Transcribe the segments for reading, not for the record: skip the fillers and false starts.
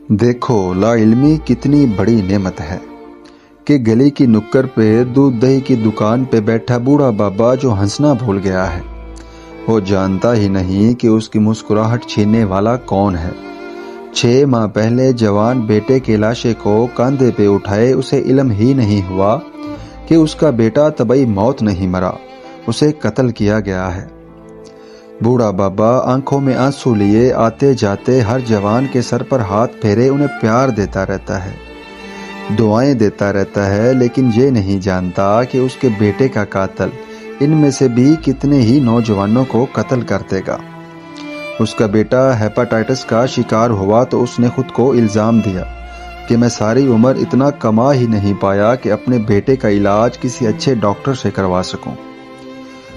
دیکھو لا علمی کتنی بڑی نعمت ہے کہ گلی کی نکڑ پہ دودھ دہی کی دکان پہ بیٹھا بوڑھا بابا جو ہنسنا بھول گیا ہے وہ جانتا ہی نہیں کہ اس کی مسکراہٹ چھیننے والا کون ہے۔ 6 ماہ پہلے جوان بیٹے کے لاشے کو کاندھے پہ اٹھائے اسے علم ہی نہیں ہوا کہ اس کا بیٹا طبعی موت نہیں مرا، اسے قتل کیا گیا ہے۔ بوڑھا بابا آنکھوں میں آنسو لیے آتے جاتے ہر جوان کے سر پر ہاتھ پھیرے انہیں پیار دیتا رہتا ہے، دعائیں دیتا رہتا ہے، لیکن یہ نہیں جانتا کہ اس کے بیٹے کا قاتل ان میں سے بھی کتنے ہی نوجوانوں کو قتل کر دے گا۔ اس کا بیٹا ہیپاٹائٹس کا شکار ہوا تو اس نے خود کو الزام دیا کہ میں ساری عمر اتنا کما ہی نہیں پایا کہ اپنے بیٹے کا علاج کسی اچھے ڈاکٹر سے کروا سکوں۔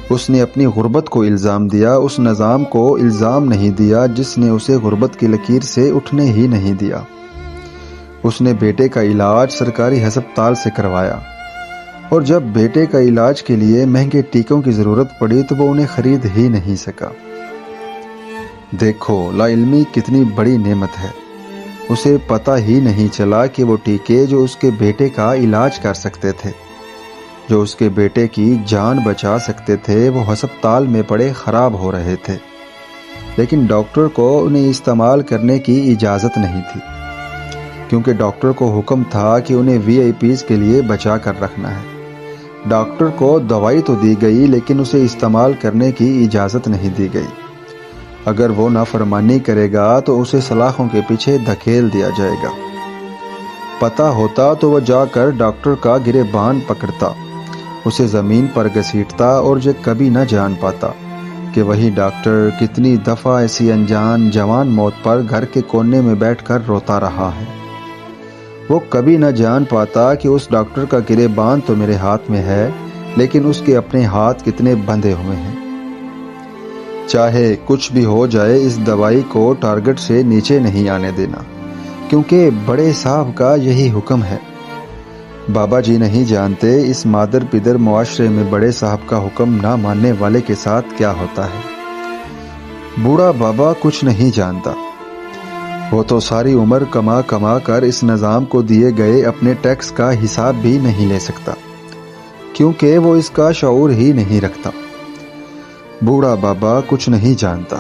اس نے اپنی غربت کو الزام دیا، اس نظام کو الزام نہیں دیا جس نے اسے غربت کی لکیر سے اٹھنے ہی نہیں دیا۔ اس نے بیٹے کا علاج سرکاری ہسپتال سے کروایا اور جب بیٹے کا علاج کے لیے مہنگے ٹیکوں کی ضرورت پڑی تو وہ انہیں خرید ہی نہیں سکا۔ دیکھو لا علمی کتنی بڑی نعمت ہے، اسے پتہ ہی نہیں چلا کہ وہ ٹیکے جو اس کے بیٹے کا علاج کر سکتے تھے، جو اس کے بیٹے کی جان بچا سکتے تھے، وہ ہسپتال میں پڑے خراب ہو رہے تھے، لیکن ڈاکٹر کو انہیں استعمال کرنے کی اجازت نہیں تھی، کیونکہ ڈاکٹر کو حکم تھا کہ انہیں VIPs کے لیے بچا کر رکھنا ہے۔ ڈاکٹر کو دوائی تو دی گئی لیکن اسے استعمال کرنے کی اجازت نہیں دی گئی۔ اگر وہ نافرمانی کرے گا تو اسے سلاخوں کے پیچھے دھکیل دیا جائے گا۔ پتہ ہوتا تو وہ جا کر ڈاکٹر کا گریبان پکڑتا، اسے زمین پر گھسیٹتا اور یہ کبھی نہ جان پاتا کہ وہی ڈاکٹر کتنی دفعہ ایسی انجان جوان موت پر گھر کے کونے میں بیٹھ کر روتا رہا ہے۔ وہ کبھی نہ جان پاتا کہ اس ڈاکٹر کا گریبان تو میرے ہاتھ میں ہے لیکن اس کے اپنے ہاتھ کتنے بندھے ہوئے ہیں۔ چاہے کچھ بھی ہو جائے اس دوائی کو ٹارگٹ سے نیچے نہیں آنے دینا، کیونکہ بڑے صاحب کا یہی حکم ہے۔ بابا جی نہیں جانتے اس مادر پدر معاشرے میں بڑے صاحب کا حکم نہ ماننے والے کے ساتھ کیا ہوتا ہے۔ بوڑھا بابا کچھ نہیں جانتا، وہ تو ساری عمر کما کما کر اس نظام کو دیے گئے اپنے ٹیکس کا حساب بھی نہیں لے سکتا، کیونکہ وہ اس کا شعور ہی نہیں رکھتا۔ بوڑھا بابا کچھ نہیں جانتا،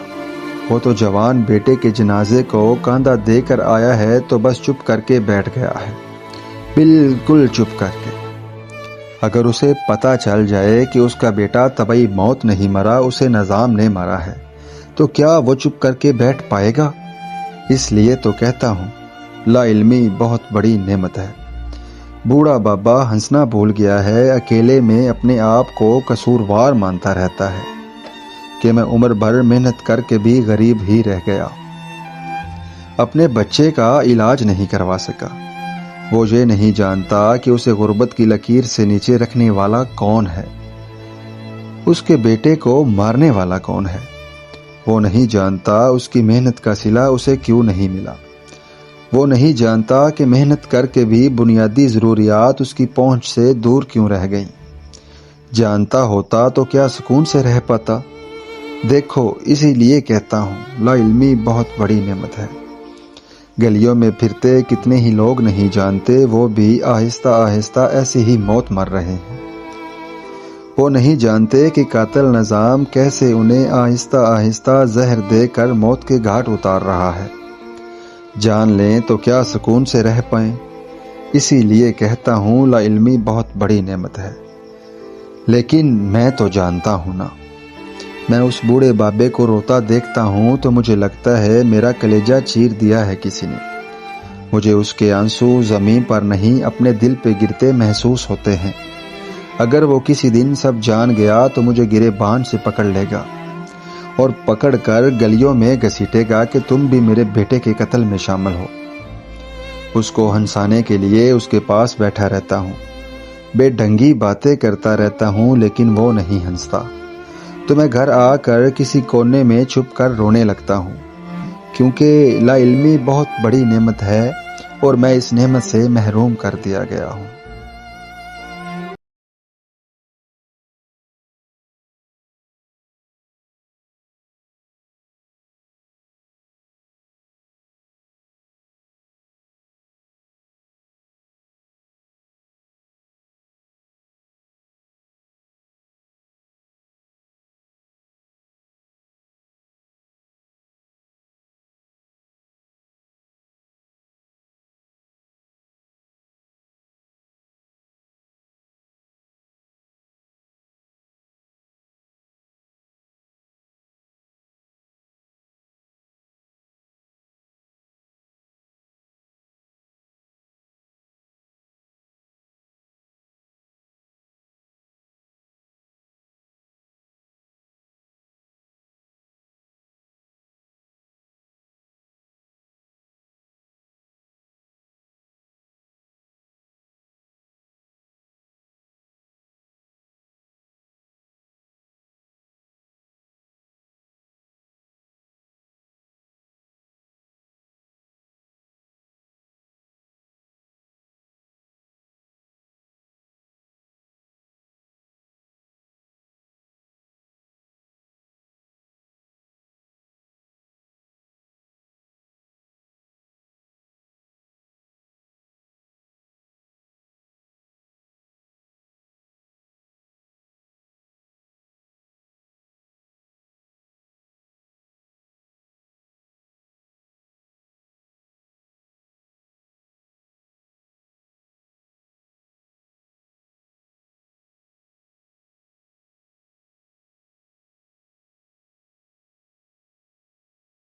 وہ تو جوان بیٹے کے جنازے کو کاندھا دے کر آیا ہے تو بس چپ کر کے بیٹھ گیا ہے، بالکل چپ کر کے۔ اگر اسے پتہ چل جائے کہ اس کا بیٹا طبعی موت نہیں مرا، اسے نظام نے مارا ہے، تو کیا وہ چپ کر کے بیٹھ پائے گا؟ اس لیے تو کہتا ہوں لا علمی بہت بڑی نعمت ہے۔ بوڑھا بابا ہنسنا بھول گیا ہے، اکیلے میں اپنے آپ کو قصوروار مانتا رہتا ہے کہ میں عمر بھر محنت کر کے بھی غریب ہی رہ گیا، اپنے بچے کا علاج نہیں کروا سکا۔ وہ یہ نہیں جانتا کہ اسے غربت کی لکیر سے نیچے رکھنے والا کون ہے، اس کے بیٹے کو مارنے والا کون ہے۔ وہ نہیں جانتا اس کی محنت کا صلہ اسے کیوں نہیں ملا۔ وہ نہیں جانتا کہ محنت کر کے بھی بنیادی ضروریات اس کی پہنچ سے دور کیوں رہ گئیں۔ جانتا ہوتا تو کیا سکون سے رہ پاتا۔ دیکھو اسی لیے کہتا ہوں لا علمی بہت بڑی نعمت ہے۔ گلیوں میں پھرتے کتنے ہی لوگ نہیں جانتے وہ بھی آہستہ آہستہ ایسی ہی موت مر رہے ہیں۔ وہ نہیں جانتے کہ قاتل نظام کیسے انہیں آہستہ آہستہ زہر دے کر موت کے گھاٹ اتار رہا ہے۔ جان لیں تو کیا سکون سے رہ پائیں۔ اسی لیے کہتا ہوں لا علمی بہت بڑی نعمت ہے، لیکن میں تو جانتا ہوں نا۔ میں اس بوڑھے بابے کو روتا دیکھتا ہوں تو مجھے لگتا ہے میرا کلیجہ چیر دیا ہے کسی نے۔ مجھے اس کے آنسو زمین پر نہیں اپنے دل پہ گرتے محسوس ہوتے ہیں۔ اگر وہ کسی دن سب جان گیا تو مجھے گریبان سے پکڑ لے گا اور پکڑ کر گلیوں میں گھسیٹے گا کہ تم بھی میرے بیٹے کے قتل میں شامل ہو۔ اس کو ہنسانے کے لیے اس کے پاس بیٹھا رہتا ہوں، بے ڈھنگی باتیں کرتا رہتا ہوں، لیکن وہ نہیں ہنستا تو میں گھر آ کر کسی کونے میں چھپ کر رونے لگتا ہوں، کیونکہ لا علمی بہت بڑی نعمت ہے اور میں اس نعمت سے محروم کر دیا گیا ہوں۔